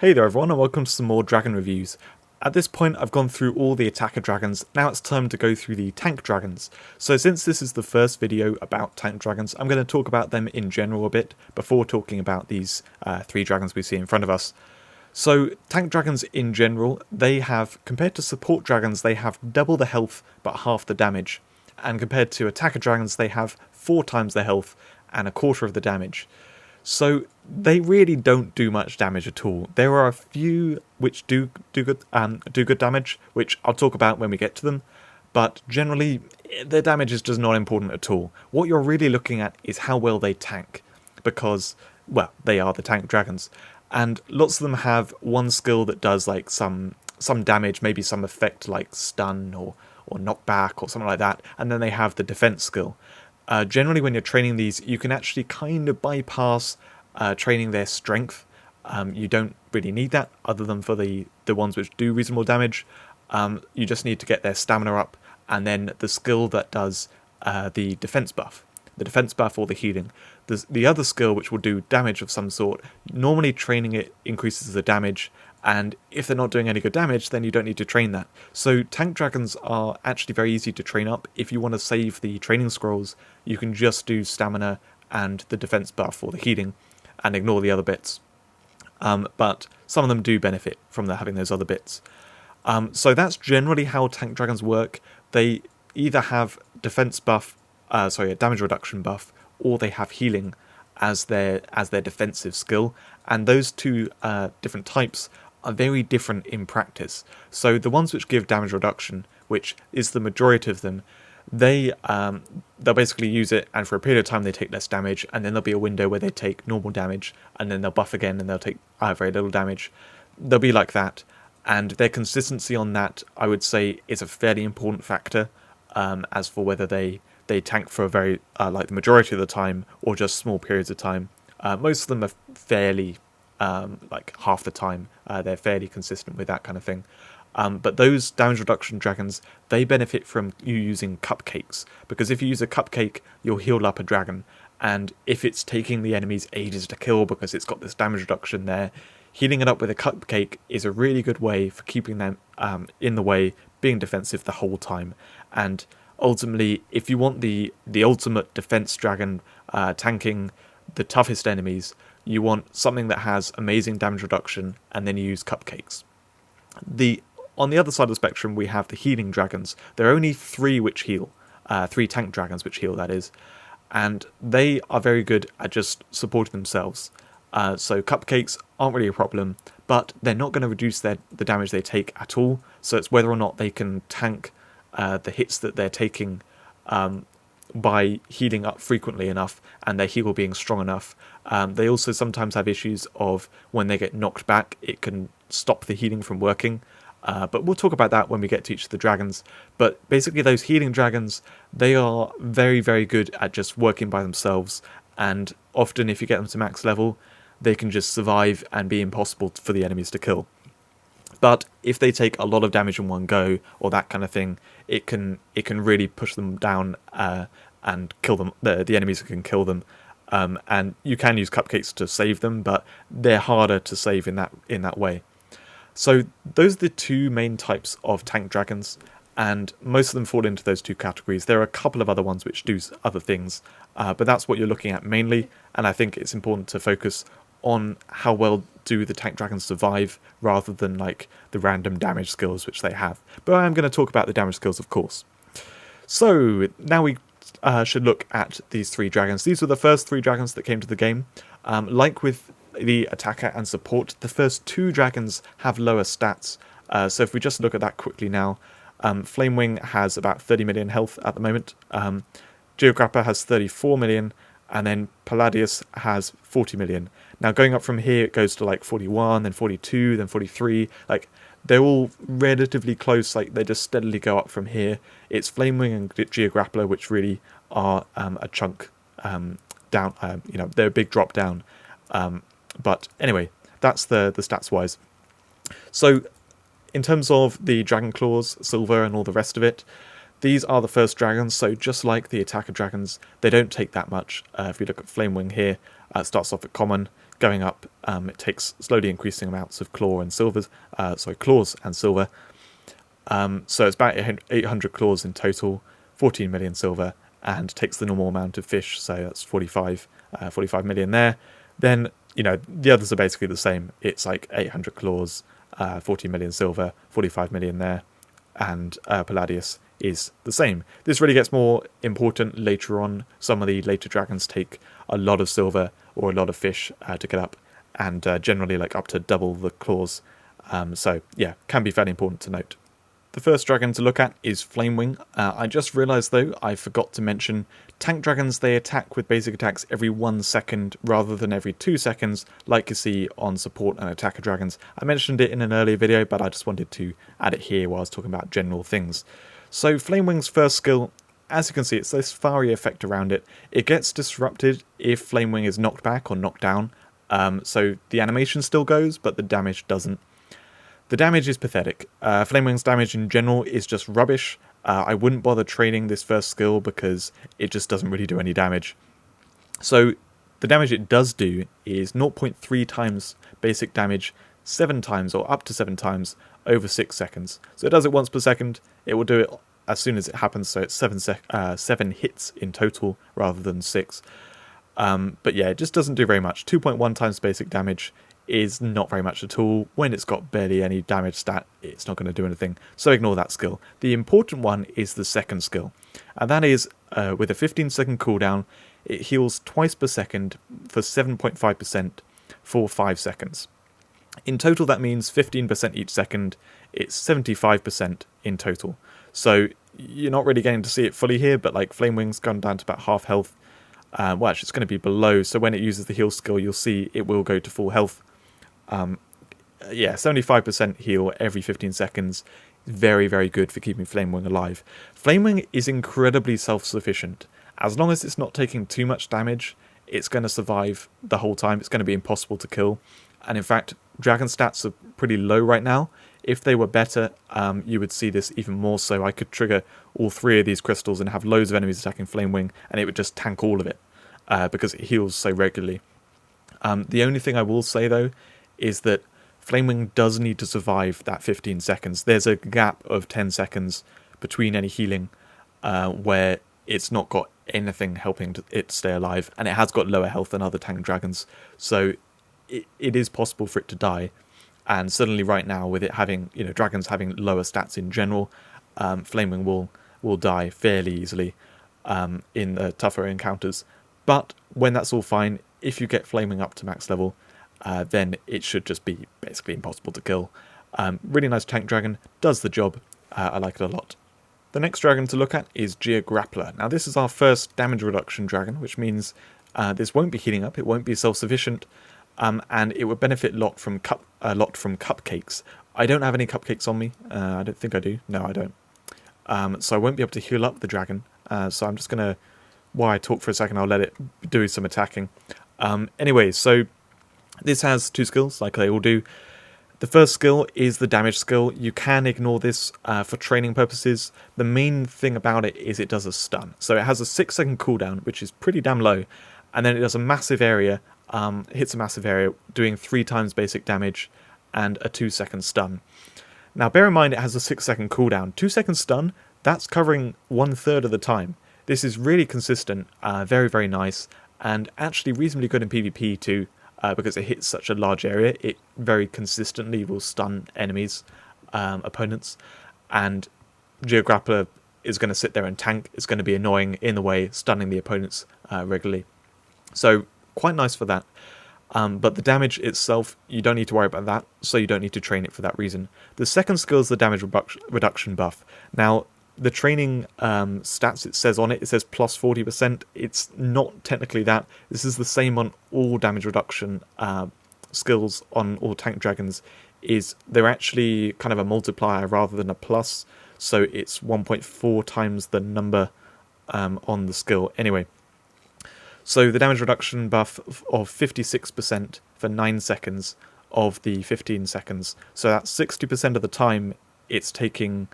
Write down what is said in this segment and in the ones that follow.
Hey there everyone and welcome to some more dragon reviews. At this point I've gone through all the attacker dragons, now it's time to go through the tank dragons. So since this is the first video about tank dragons, I'm going to talk about them in general a bit before talking about these three dragons we see in front of us. So tank dragons in general, they have, compared to support dragons, they have double the health but half the damage. And compared to attacker dragons, they have 4 times the health and a quarter of the damage. So they really don't do much damage at all. There are a few which do good damage, which I'll talk about when we get to them, but generally their damage is just not important at all. What you're really looking at is how well they tank, because, well, they are the tank dragons, and lots of them have one skill that does like some damage, maybe some effect like stun or knockback or something like that, and then they have the defense skill. Generally, when you're training these, you can actually kind of bypass training their strength. You don't really need that, other than for the ones which do reasonable damage. You just need to get their stamina up, and then the skill that does the defense buff. The defense buff or the healing. The other skill which will do damage of some sort, normally training it increases the damage, and if they're not doing any good damage, then you don't need to train that. So tank dragons are actually very easy to train up. If you want to save the training scrolls, you can just do stamina and the defense buff or the healing, and ignore the other bits. But some of them do benefit from having those other bits. So that's generally how tank dragons work. They either have defense buff, a damage reduction buff, or they have healing as their defensive skill, and those two different types are very different in practice. So the ones which give damage reduction, which is the majority of them, they'll basically use it, and for a period of time they take less damage, and then there'll be a window where they take normal damage, and then they'll buff again and they'll take very little damage. They'll be like that, and their consistency on that, I would say, is a fairly important factor as for whether they tank for a very like the majority of the time or just small periods of time. Most of them are fairly like half the time. They're fairly consistent with that kind of thing. But those damage reduction dragons, they benefit from you using cupcakes, because if you use a cupcake, you'll heal up a dragon, and if it's taking the enemies ages to kill because it's got this damage reduction there, healing it up with a cupcake is a really good way for keeping them in the way, being defensive the whole time. And ultimately, if you want the ultimate defense dragon tanking the toughest enemies, you want something that has amazing damage reduction, and then you use cupcakes. On the other side of the spectrum, we have the healing dragons. There are only 3 which heal, 3 tank dragons which heal, that is, and they are very good at just supporting themselves. So cupcakes aren't really a problem, but they're not going to reduce the damage they take at all, so it's whether or not they can tank the hits that they're taking by healing up frequently enough and their heal being strong enough. They also sometimes have issues of when they get knocked back, it can stop the healing from working. But we'll talk about that when we get to each of the dragons. But basically those healing dragons, they are very, very good at just working by themselves. And often if you get them to max level, they can just survive and be impossible for the enemies to kill. But if they take a lot of damage in one go, or that kind of thing, it can really push them down and kill them. The enemies can kill them, and you can use cupcakes to save them, but they're harder to save in that way. So those are the 2 main types of tank dragons, and most of them fall into those 2 categories. There are a couple of other ones which do other things, but that's what you're looking at mainly, and I think it's important to focus on how well do the tank dragons survive, rather than like the random damage skills which they have. But I'm going to talk about the damage skills, of course. So now we should look at these 3 dragons. These were the first 3 dragons that came to the game. Like with the attacker and support, the first 2 dragons have lower stats. So if we just look at that quickly now, Flamewing has about 30 million health at the moment. Geograppler has 34 million, and then Paladius has 40 million. Now going up from here, it goes to like 41, then 42, then 43. Like they're all relatively close. Like they just steadily go up from here. It's Flamewing and Geograppler which really are a chunk down. They're a big drop down. But anyway, that's the stats wise. So in terms of the Dragon Claws, Silver, and all the rest of it, these are the first dragons, so just like the attacker dragons, they don't take that much. If you look at Flamewing here, it starts off at common, going up. It takes slowly increasing amounts of claws and silver. So it's about 800 claws in total, 14 million silver, and takes the normal amount of fish, so that's 45 million there. Then, the others are basically the same. It's like 800 claws, 14 million silver, 45 million there, and Paladius is the same. This really gets more important later on. Some of the later dragons take a lot of silver or a lot of fish to get up, and generally like up to double the claws. So yeah, can be fairly important to note. The first dragon to look at is Flamewing. I just realised though, I forgot to mention, tank dragons, they attack with basic attacks every 1 second rather than every 2 seconds, like you see on support and attacker dragons. I mentioned it in an earlier video, but I just wanted to add it here while I was talking about general things. So Flamewing's first skill, as you can see, it's this fiery effect around it. It gets disrupted if Flamewing is knocked back or knocked down. So the animation still goes, but the damage doesn't. The damage is pathetic. Flamewing's damage in general is just rubbish. I wouldn't bother training this first skill because it just doesn't really do any damage. So the damage it does do is 0.3 times basic damage, 7 times or up to 7 times over 6 seconds. So it does it once per second. It will do it as soon as it happens, so it's 7 hits in total rather than 6. But yeah, it just doesn't do very much. 2.1 times basic damage is not very much at all. When it's got barely any damage stat, it's not going to do anything, so ignore that skill. The important one is the second skill, and that is with a 15-second cooldown, it heals twice per second for 7.5% for 5 seconds. In total, that means 15% each second. It's 75% in total. So you're not really getting to see it fully here, but like Flamewing's gone down to about half health. Well, actually, it's going to be below, so when it uses the heal skill, you'll see it will go to full health. Yeah, 75% heal every 15 seconds. Very, very good for keeping Flamewing alive. Flamewing is incredibly self-sufficient. As long as it's not taking too much damage, it's going to survive the whole time. It's going to be impossible to kill. And in fact, dragon stats are pretty low right now. If they were better, you would see this even more so. I could trigger all 3 of these crystals and have loads of enemies attacking Flamewing, and it would just tank all of it because it heals so regularly. The only thing I will say though is that Flamewing does need to survive that 15 seconds. There's a gap of 10 seconds between any healing where it's not got anything helping it stay alive, and it has got lower health than other tank dragons, so it is possible for it to die. And suddenly right now, with it having, dragons having lower stats in general, Flamewing will die fairly easily in the tougher encounters. But when that's all fine, if you get Flamewing up to max level, then it should just be basically impossible to kill. Really nice tank dragon, does the job. I like it a lot. The next dragon to look at is Geograppler. Now this is our first damage reduction dragon, which means this won't be healing up, it won't be self-sufficient, and it would benefit a lot from cupcakes. I don't have any cupcakes on me. I don't think I do. No, I don't. So I won't be able to heal up the dragon. So I'm just going to, while I talk for a second, I'll let it do some attacking. Anyway, so this has 2 skills, like they all do. The first skill is the damage skill. You can ignore this for training purposes. The main thing about it is it does a stun. So it has a 6-second cooldown, which is pretty damn low, and then it does a massive area, hits a massive area, doing 3 times basic damage and a 2-second stun. Now bear in mind it has a 6-second cooldown. 2-second stun, that's covering 1/3 of the time. This is really consistent, very, very nice, and actually reasonably good in PvP too. Because it hits such a large area, it very consistently will stun enemies, opponents, and Geograppler is going to sit there and tank. It's going to be annoying in the way, stunning the opponents regularly. So quite nice for that. But the damage itself, you don't need to worry about that, so you don't need to train it for that reason. The second skill is the damage reduction buff. Now, the training stats it says on it, it says plus 40%. It's not technically that. This is the same on all damage reduction skills on all tank dragons. They're actually kind of a multiplier rather than a plus. So it's 1.4 times the number on the skill. Anyway, so the damage reduction buff of 56% for 9 seconds of the 15 seconds. So that's 60% of the time it's taking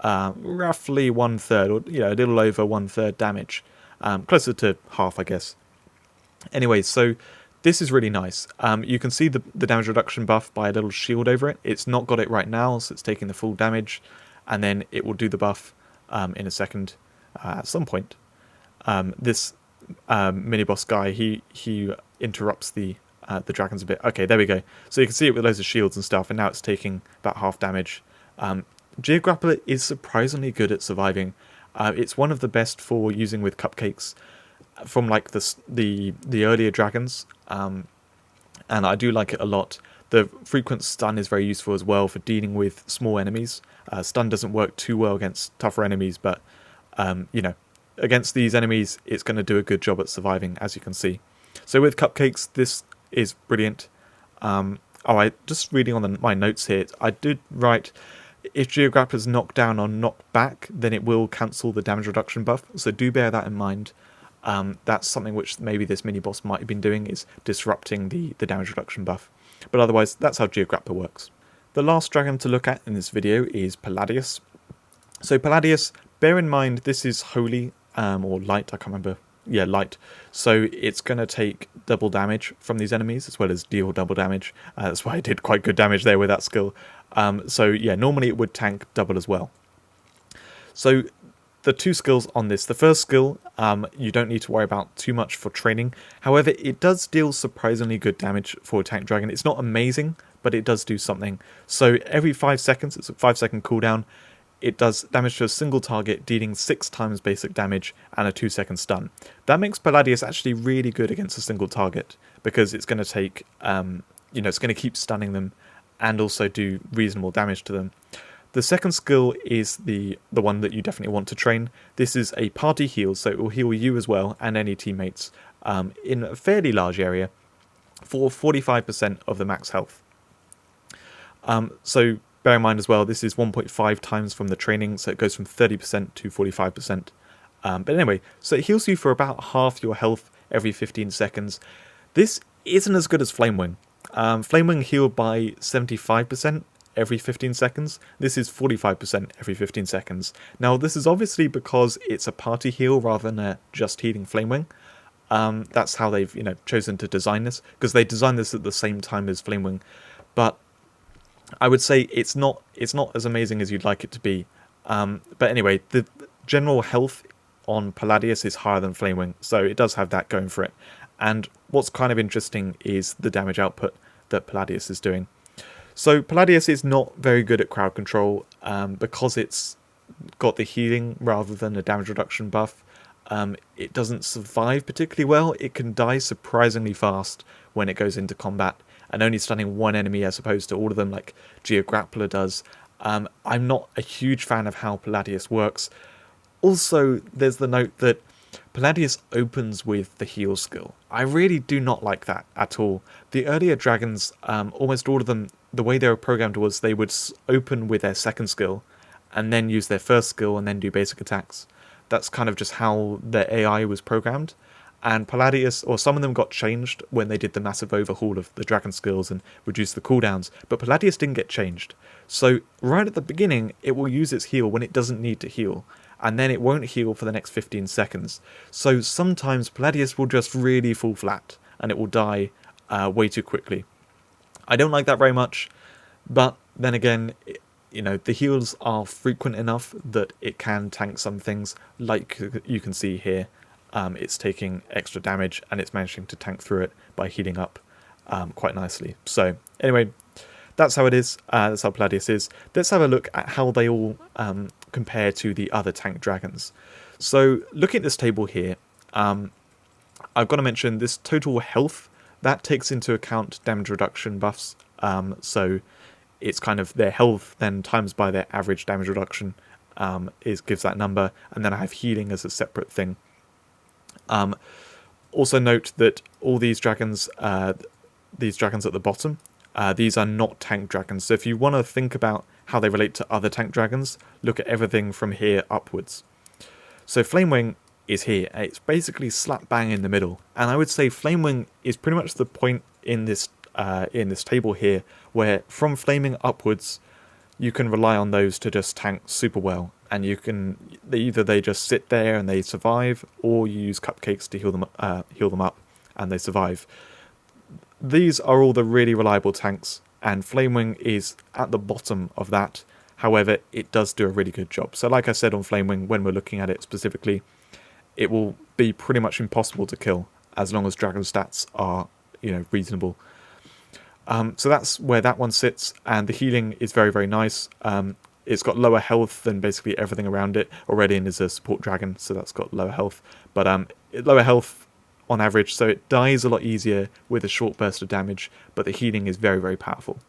roughly 1/3, or a little over 1/3 damage, closer to half, I guess. Anyway, so This is really nice. You can see the damage reduction buff by a little shield over it. It's not got it right now, so it's taking the full damage, and then it will do the buff in a second at some point. This mini-boss guy, he interrupts the dragons a bit. Okay, there we go. So you can see it with loads of shields and stuff, and now it's taking about half damage. Geograppler is surprisingly good at surviving. It's one of the best for using with cupcakes from like the earlier dragons, and I do like it a lot. The frequent stun is very useful as well for dealing with small enemies. Stun doesn't work too well against tougher enemies, but you know, against these enemies it's going to do a good job at surviving, as you can see. So with cupcakes, this is brilliant. I just reading on my notes here, I did write, if Geograppler's knocked down or knocked back, then it will cancel the damage reduction buff, so do bear that in mind. That's something which maybe this mini-boss might have been doing, is disrupting the damage reduction buff. But otherwise, that's how Geograppler works. The last dragon to look at in this video is Paladius. So Paladius, bear in mind this is holy, or light, I can't remember. Yeah, light. So it's going to take double damage from these enemies, as well as deal double damage. That's why I did quite good damage there with that skill. So yeah, normally it would tank double as well. So the two skills on this. The first skill, you don't need to worry about too much for training. However, it does deal surprisingly good damage for a tank dragon. It's not amazing, but it does do something. So every 5 seconds, it's a 5-second cooldown, it does damage to a single target, dealing 6 times basic damage and a 2-second stun. That makes Paladius actually really good against a single target, because it's going to take, it's going to keep stunning them and also do reasonable damage to them. The second skill is the one that you definitely want to train. This is a party heal, so it will heal you as well and any teammates in a fairly large area for 45% of the max health. So bear in mind as well, this is 1.5 times from the training, so it goes from 30% to 45%. But anyway, so it heals you for about half your health every 15 seconds. This isn't as good as Flamewing. Flamewing healed by 75% every 15 seconds. This is 45% every 15 seconds. Now, this is obviously because it's a party heal rather than a just healing Flamewing. That's how they've chosen to design this, because they designed this at the same time as Flamewing. But I would say it's not as amazing as you'd like it to be. But anyway, the general health on Paladius is higher than Flamewing, so it does have that going for it. And what's kind of interesting is the damage output that Paladius is doing. So Paladius is not very good at crowd control because it's got the healing rather than a damage reduction buff. It doesn't survive particularly well. It can die surprisingly fast when it goes into combat, and only stunning one enemy as opposed to all of them like Geograppler does. I'm not a huge fan of how Paladius works. Also, there's the note that Paladius opens with the heal skill. I really do not like that at all. The earlier dragons, almost all of them, the way they were programmed was they would open with their second skill and then use their first skill and then do basic attacks. That's kind of just how their AI was programmed. And Paladius, or some of them got changed when they did the massive overhaul of the dragon skills and reduced the cooldowns, but Paladius didn't get changed. So right at the beginning, it will use its heal when it doesn't need to heal, and then it won't heal for the next 15 seconds. So sometimes Paladius will just really fall flat, and it will die way too quickly. I don't like that very much, but then again, the heals are frequent enough that it can tank some things, like you can see here. It's taking extra damage and it's managing to tank through it by healing up quite nicely. So anyway, that's how it is. That's how Paladius is. Let's have a look at how they all compare to the other tank dragons. So looking at this table here, I've got to mention this total health, that takes into account damage reduction buffs. So it's kind of their health then times by their average damage reduction gives that number, and then I have healing as a separate thing. Also note that all these dragons at the bottom, these are not tank dragons. So if you want to think about how they relate to other tank dragons, look at everything from here upwards. So Flamewing is here. It's basically slap bang in the middle, and I would say Flamewing is pretty much the point in this table here where from flaming upwards you can rely on those to just tank super well, and they just sit there and they survive, or you use cupcakes to heal them up and they survive. these are all the really reliable tanks, and Flamewing is at the bottom of that. However, it does do a really good job. So like I said on Flamewing, when we're looking at it specifically, it will be pretty much impossible to kill as long as dragon stats are, reasonable. So that's where that one sits, and the healing is very, very nice. It's got lower health than basically everything around it. Aurelian is a support dragon, so that's got lower health. But lower health on average, so it dies a lot easier with a short burst of damage, but the healing is very, very powerful.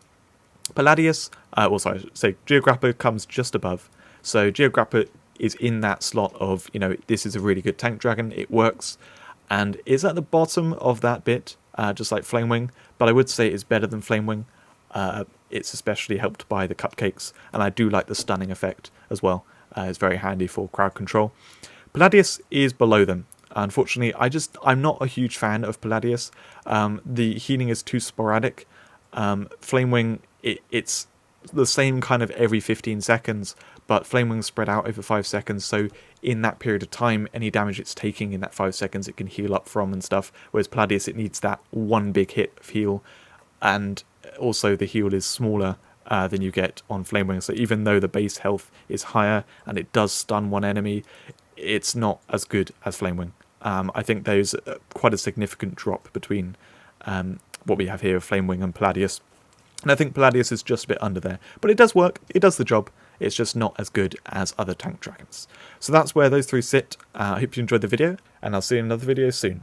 Paladius, Geograppler comes just above. So Geograppler is in that slot of, this is a really good tank dragon, it works, and is at the bottom of that bit, just like Flamewing, but I would say it's better than Flamewing. It's especially helped by the cupcakes, and I do like the stunning effect as well. It's very handy for crowd control. Paladius is below them. Unfortunately, I'm not a huge fan of Paladius. The healing is too sporadic. Flamewing, it's the same kind of every 15 seconds, but Flamewing's spread out over 5 seconds, so in that period of time, any damage it's taking in that 5 seconds it can heal up from and stuff, whereas Paladius, it needs that one big hit of heal, and also the heal is smaller than you get on Flamewing, so even though the base health is higher and it does stun one enemy, it's not as good as Flamewing. I think there's quite a significant drop between what we have here of Flamewing and Paladius. And I think Paladius is just a bit under there. But it does work, it does the job, it's just not as good as other tank dragons. So that's where those three sit. I hope you enjoyed the video, and I'll see you in another video soon.